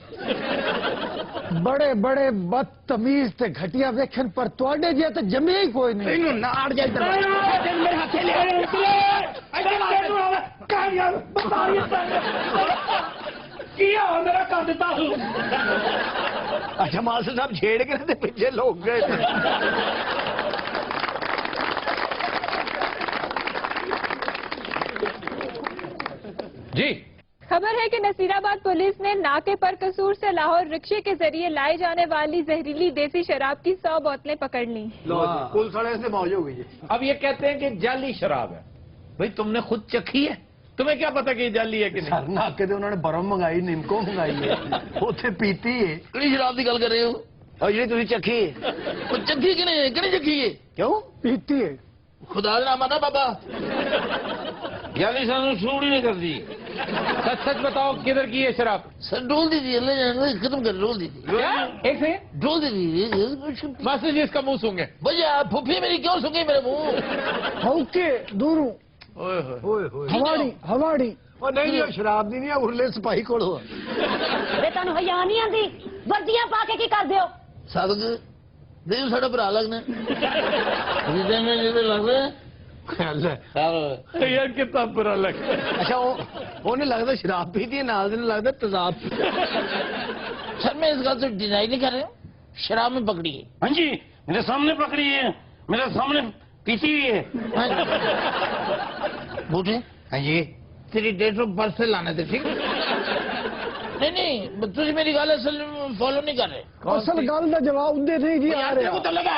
बड़े बड़े बदतमीज ते घटिया वेखन पर तुहाडे जे ते जमे ही कोई नहीं। इनु नाड़ जा इधर मेरे हाथे ले किया मेरा कर देता हूं। अच्छा मास्टर साहब छेड़ के ना पीछे लोग गए। जी खबर है कि नसीराबाद पुलिस ने नाके पर कसूर से लाहौर रिक्शे के जरिए लाई जाने वाली जहरीली देसी शराब की 100 बोतलें पकड़ ली। पुलिस वाले से मौज हो गई। अब ये कहते हैं कि जाली शराब है। भाई तुमने खुद चखी है, तुम्हें क्या पता कि ये जाली है कि नहीं? सर नाके उन्होंने बरम मंगाई, निमको मंगाई है, उसे पीती है। किहड़ी शराब की गल कर रहे हो? और जी तुम चखी है, चखी कि नहीं किहड़ी चखी है? क्यों पीती है? खुदा दा नाम आना बाबा जाली सानू सूट ही नहीं करती। सच सच बताओ किधर की है शराब? सर डोल दी थी, अल्लाह खत्म कर डोल दी थी। क्या? एक से डोल दी थी। मास्टर जी इसका मुंह सूंघे। भैया फुफी मेरी क्यों सूंघी मेरे मुंह? ओके दूरू हवाड़ी हवाड़ी और नहीं शराब दी नहीं है, उरले सिपाही कोलो वे तनु हया नहीं आंदी, वर्दियां पा के की कर दियो? सादक देव साडा भरा लगना जिदे में जिदे लगदा यार कितना बुरा लग। अच्छा उन्हें लगता शराब पीती है, नाल दिन लगता तेजाब। सर मैं इस बात से डिनाई नहीं कर रहा हूँ, शराब में पकड़ी है। हाँ जी मेरे सामने पकड़ी है, मेरे सामने पीती हुई है। बूढ़े हाँ जी तेरी डेट ऑफ बर्थ से लाना थे, ठीक नहीं नहीं तुझे मेरी गल असल फॉलो नहीं कर रहे। असल गल का जवाब दे नहीं जी आ रहा तो लगा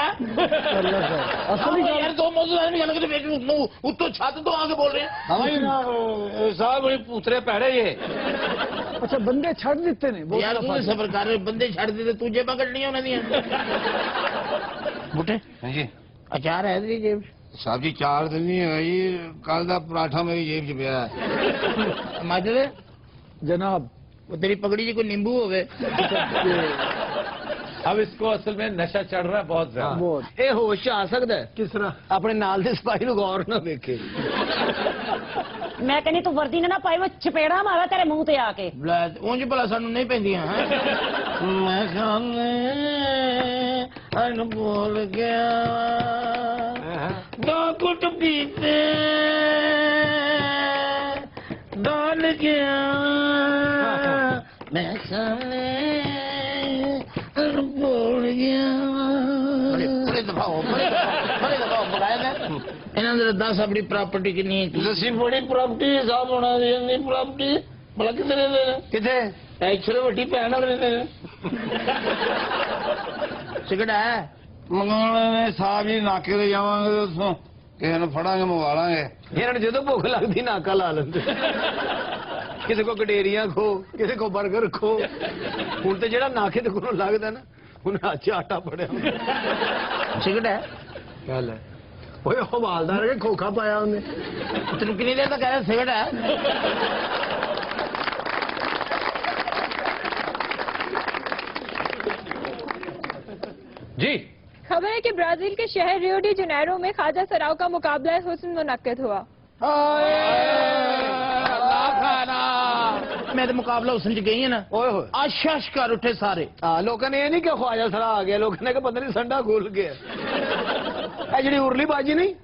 असल यार दो मौजूद आदमी उत्तो छत तो आके बोल रहे हैं साहब बड़े पूतरे पैड़े ये। अच्छा बंदे छड़ देते ने यार तू सबर कर रहे, बंदे छड़ देते तुझे पकड़नी है उन्हें। बूटे हाँ जी अचार है तेरी जेब? साहब जी 4 दिन नहीं है जी, कल का पराठा मेरी जेब च पिया है। माजरे जनाब वो तेरी पगड़ी जी कोई नींबू हो गए। अब इसको असल में नशा चढ़ रहा है बहुत ज्यादा। बहुत ये होश आ सकता है किस तरह अपने नाल दे सिपाही नु गौर ना देखे। मैं कहनी तू वर्दी ने ना पाई, मैं चपेड़ा मारा तेरे मुंह ते आके। ਉਂਝ ਭਲਾ ਸਾਨੂੰ ਨਹੀਂ ਪੈਂਦੀਆਂ ਮੈਂ ਖਾਣੇ ਭੁੱਲ ਗਿਆ ਦੋ ਕੁੱਟ ਪੀਤੇ ਡਾਲ ਗਿਆ ਮੈਂ ਖਾਣੇ ਭੁੱਲ ਗਿਆ। ਬੜੇ ਦਫਾਓ ਬਗਾਇਆ ਇਹਨਾਂ ਦੇ 10 ਆਪਣੀ ਪ੍ਰਾਪਰਟੀ ਕਿੰਨੀ ਹੈ? ਅਸੀਂ ਬੜੀ ਪ੍ਰਾਪਰਟੀ ਹਿਸਾਬ ਹੋਣਾ ਦੀ ਪ੍ਰਾਪਰਟੀ ਭਲਾ ਕਿੱਥੇ ਰਹਿੰਦੇ ਨੇ? किथे ਐਕਚੁਅਲੀ ਵੱਡੀ ਭੈਣ ਨਾਲ ਰਹਿੰਦੇ ਨੇ। ਸਿਗੜਾ ਹੈ मंगाने साहब जी नाके ते जावांगे तो किसी ने फड़ांगे मंगवा लांगे। इन्होंने जो भुख लगती नाका ला लेंगे। किसी को गडेरिया खो, किसी को बर्गर खो। हूं तो जेड़ा नाके ते कोलों लगदा ना उन्हें आज आटा पड़िया। ਸਿਗੜਾ ਹੈ गल है ओए हवालदार के खोखा पाया उन्हें। ਤੈਨੂੰ ਕਿੰਨੀ ਦੇਰ ਤੱਕ ਕਹਿ ਸਿਗੜਾ ਹੈ? जी खबर है कि ब्राजील के शहर रियो डी जनेरो में ख्वाजा सराव का मुकाबला हुस्न मुनक्किद हुआ। मैं तो मुकाबला हुसन च गई है ना ਓਏ ਹੋਏ आशाश कर उठे सारे ਹਾਂ ਲੋਕਾਂ ਨੇ ਇਹ ਨਹੀਂ ਕਿ ਖਵਾਜਾ ਸਰਾ ਆ ਗਿਆ, ਲੋਕਾਂ ਨੇ ਕਿ ਪਤਾ ਨਹੀਂ ਸੰਡਾ ਖੁੱਲ ਗਿਆ। ਇਹ ਜਿਹੜੀ ਉਰਲੀ ਬਾਜੀ ਨਹੀਂ,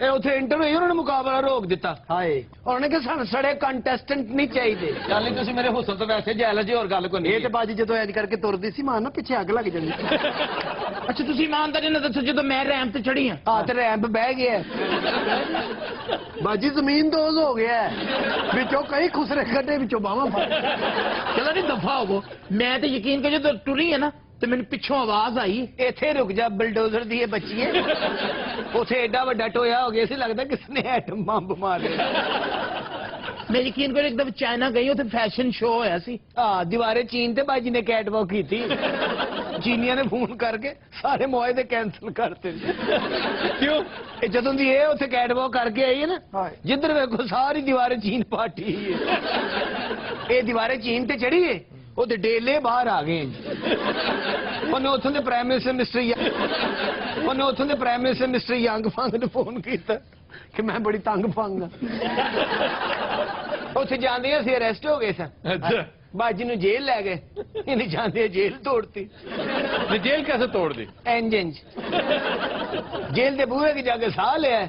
ਇਹ ਉੱਥੇ ਇੰਟਰ ਹੋਈ, ਉਹਨਾਂ ਨੇ ਮੁਕਾਬਲਾ ਰੋਕ ਦਿੱਤਾ। ਹਾਏ ਉਹਨਾਂ ਨੇ ਕਿ ਸਾਨੂੰ ਸੜੇ ਕੰਟੈਸਟੈਂਟ ਨਹੀਂ ਚਾਹੀਦੇ। ਚੱਲ ਨਹੀਂ ਤੁਸੀਂ ਮੇਰੇ ਹੁਸਨ ਤੋਂ ਵੈਸੇ ਜੈਲ ਜੀ, ਹੋਰ ਗੱਲ ਕੋਈ ਨਹੀਂ। ਇਹ ਤੇ ਬਾਜੀ ਜਦੋਂ ਐਜ ਕਰਕੇ ਤੁਰਦੀ ਸੀ ਮਾਨ ਨਾ ਪਿੱਛੇ ਅੱਗ ਲੱਗ ਜਾਂਦੀ। अच्छा तुसी ईमानदारी ना दसो जो मैं रैम ते चढ़ी हां ਹਾਂ ਤੇ ਰੈਂਪ ਬਹਿ ਗਿਆ ਬਾਜੀ, ਜ਼ਮੀਨ ਦੋਜ਼ ਹੋ ਗਿਆ ਵਿੱਚੋਂ ਕਈ ਖੁਸਰੇ ਕੱਢੇ, ਵਿੱਚੋਂ ਬਾਹਾਂ ਫੜ। चलो नहीं दफा हो मैं तो यकीन कर जो टुरी है ना तो मैंने पिछों आवाज आई ਇੱਥੇ ਰੁਕ ਜਾ, ਬਲਡੋਜ਼ਰ ਦੀ ਇਹ ਬੱਚੀਏ। ਉੱਥੇ ਐਡਾ ਵੱਡਾ ਟੋਇਆ ਹੋ ਗਿਆ ਸੀ, ਲੱਗਦਾ ਕਿਸ ਨੇ ਐਟਮ ਬੰਬ ਮਾਰਿਆ। मैं यकीन कर एकदम चाइना गई उथे फैशन शो होया सी ਹਾਂ ਦੀਵਾਰੇ ਚੀਨ ਤੇ ਬਾਜੀ ਨੇ ਕੈਟ ਵਾਕ ਕੀਤੀ। ਚੀਨੀਆਂ ਨੇ ਫੋਨ ਕਰਕੇ ਸਾਰੇ ਮੁਆਹਦੇ ਕੈਂਸਲ ਕਰਤੇ। क्यों? ਇਹ ਜਦੋਂ ਦੀ ਇਹ ਉੱਥੇ ਕੈਟ ਵਾਕ ਕਰਕੇ ਆਈ ਹੈ ਨਾ, ਜਿੱਧਰ ਵੇਖੋ ਸਾਰੀ ਦੀਵਾਰੇ ਚੀਨ ਪਾਟੀ ਹੈ। ਇਹ ਦੀਵਾਰੇ ਚੀਨ ਤੇ ਚੜੀ ਹੈ, ਉਹਦੇ ਡੇਲੇ ਬਾਹਰ ਆ ਗਏ। ਉਹਨੇ ਉੱਥੋਂ ਦੇ ਪ੍ਰਾਈਮ ਮਿਨਿਸਟਰ ਮਿਸਟਰ ਯੰਗ ਫੰਗ ਨੂੰ ਫੋਨ ਕੀਤਾ ਕਿ ਮੈਂ ਬੜੀ ਤੰਗ ਫੰਗ ਆ। ਉੱਥੇ ਜਾਂਦੇ ਅਸੀਂ ਅਰੈਸਟ ਹੋ ਗਏ ਸਨ। अच्छा ਬਾਜੀ ਨੂੰ ਜੇਲ੍ਹ ਲੈ ਗਏ, ਇਹਨੇ ਜਾਂਦੇ ਜੇਲ੍ਹ ਤੋੜਤੀ। ये जेल कैसे तोड़ दी? ਇੰਜਨ ਜੇਲ੍ਹ ਦੇ ਬੂਹੇ ਕੇ ਜਾ ਕੇ ਸਾਹ ਲਿਆ,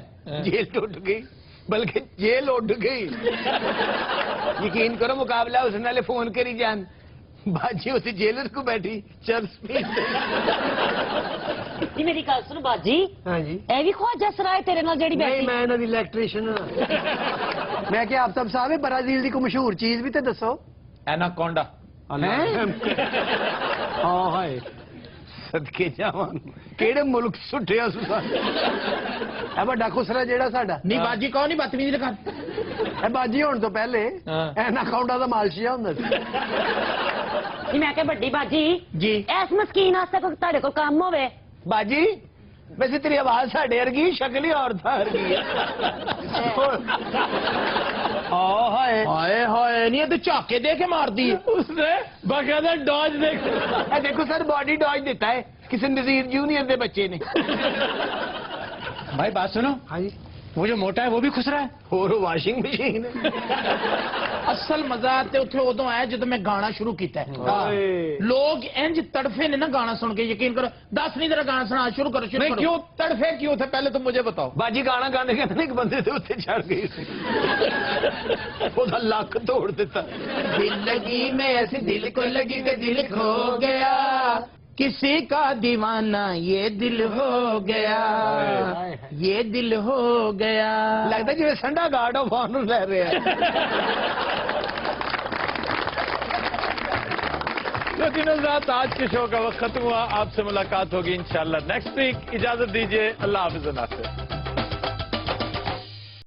ਜੇਲ੍ਹ ਟੁੱਟ ਗਈ, ਬਲਕਿ ਜੇਲ੍ਹ ਉੱਡ ਗਈ। ਯਕੀਨ ਕਰੋ ਮੁਕਾਬਲਾ ਉਸ ਨਾਲੇ ਫੋਨ ਕਰੀ ਜਾਣ, ਬਾਜੀ ਉੱਥੇ ਜੇਲਰ ਕੋ ਬੈਠੀ ਚਰਸ ਪੀ। ਜੀ ਮੇਰੀ ਗੱਲ ਸੁਣ ਬਾਜੀ, ਹਾਂਜੀ ਇਹ ਵੀ ਖਵਾਜਾ ਸਰਾਏ ਤੇਰੇ ਨਾਲ ਜਿਹੜੀ ਨਹੀਂ, ਬੈਠੀ ਮੈਂ ਇਹਨਾਂ ਦੀ ਇਲੈਕਟ੍ਰੀਸ਼ੀਅਨ ਹਾਂ। ਮੈਂ ਕਿਹਾ ਆਫਤਾਬ ਸਾਹਿਬ ਇਹ ਬਰਾਜ਼ੀਲ ਦੀ ਕੋਈ ਮਸ਼ਹੂਰ ਚੀਜ਼ ਵੀ ਤੇ ਦੱਸੋ। एनाकोंडा। ਹਾਂ ਹਾਏ ਸਦਕੇ ਜਾਵਾਂ, ਕਿਹੜੇ ਮੁਲਕ ਸੁੱਟਿਆ ਸੁਸਾ। ਇਹ ਵੱਡਾ ਖੁਸਰਾ ਜਿਹੜਾ ਸਾਡਾ नहीं बाजी कौन नहीं बदतमीजी लगा ਇਹ ਬਾਜੀ ਹੋਣ ਤੋਂ ਪਹਿਲੇ ਹਾਂ। ਐਨਾਕਾਉਂਡਾ ਦਾ ਮਾਲਸ਼ੀਆ ਹੁੰਦਾ ਸੀ। ਜੀ ਮੈਂ ਕਿਹਾ ਵੱਡੀ ਬਾਜੀ जी ਇਸ ਮਸਕੀਨ ਵਾਸਤੇ ਕੋਈ ਤੁਹਾਡੇ ਕੋਲ ਕੰਮ ਹੋਵੇ। ਬਾਜੀ ਵੈਸੇ ਤੇਰੀ ਆਵਾਜ਼ ਸਾਡੇ ਵਰਗੀ, ਸ਼ਕਲ ਹੀ ਔਰਤਾਂ ਵਰਗੀ ਹੈ। ਹਾਏ हाय हाय नहीं ये तो झाके दे के मार दी उसने बाकायदा डॉज देख। ਇਹ ਦੇਖੋ ਸਰ ਬਾਡੀ ਡॉज ਦਿੱਤਾ ਹੈ ਕਿਸੇ ਨਜ਼ੀਰ ਜੂਨੀਅਰ ਦੇ ਬੱਚੇ ਨੇ। भाई बात सुनो ਹਾਂਜੀ वो जो मोटा है वो भी खुसरा है ਹੋਰ ਵਾਸ਼ਿੰਗ ਮਸ਼ੀਨ असल मजा ते उथे उदों आया जदों मैं गाना शुरू किया हाय। लोग इंज तड़फे ने ना गाना सुन के। यकीन करो 10 नहीं तेरा गाना सुना शुरू करो शुरू नहीं करो। क्यों तड़फे क्यों थे पहले तो मुझे बताओ। ਬਾਜੀ ਗਾਣਾ ਗਾਣੇ ਕਹਿੰਦੇ ਇੱਕ ਬੰਦੇ ਦੇ ਉੱਤੇ ਚੜ ਗਈ ਸੀ, ਉਹਦਾ ਲੱਕ ਤੋੜ ਦਿੱਤਾ। दिल लगी में ऐसी दिल को लगी कि दिल खो गया, किसी का दीवाना ये दिल हो गया, ये दिल हो गया। ਲੱਗਦਾ ਜਿਵੇਂ ਸੰਡਾ ਗਾਰਡ ਆਫ ਆਨਰ ਲੈ ਰਿਹਾ। लेकिन आज के शो का वक्त खत्म हुआ, आपसे मुलाकात होगी इंशाल्लाह नेक्स्ट वीक। इजाजत दीजिए, अल्लाह हाफिज़ नासिर।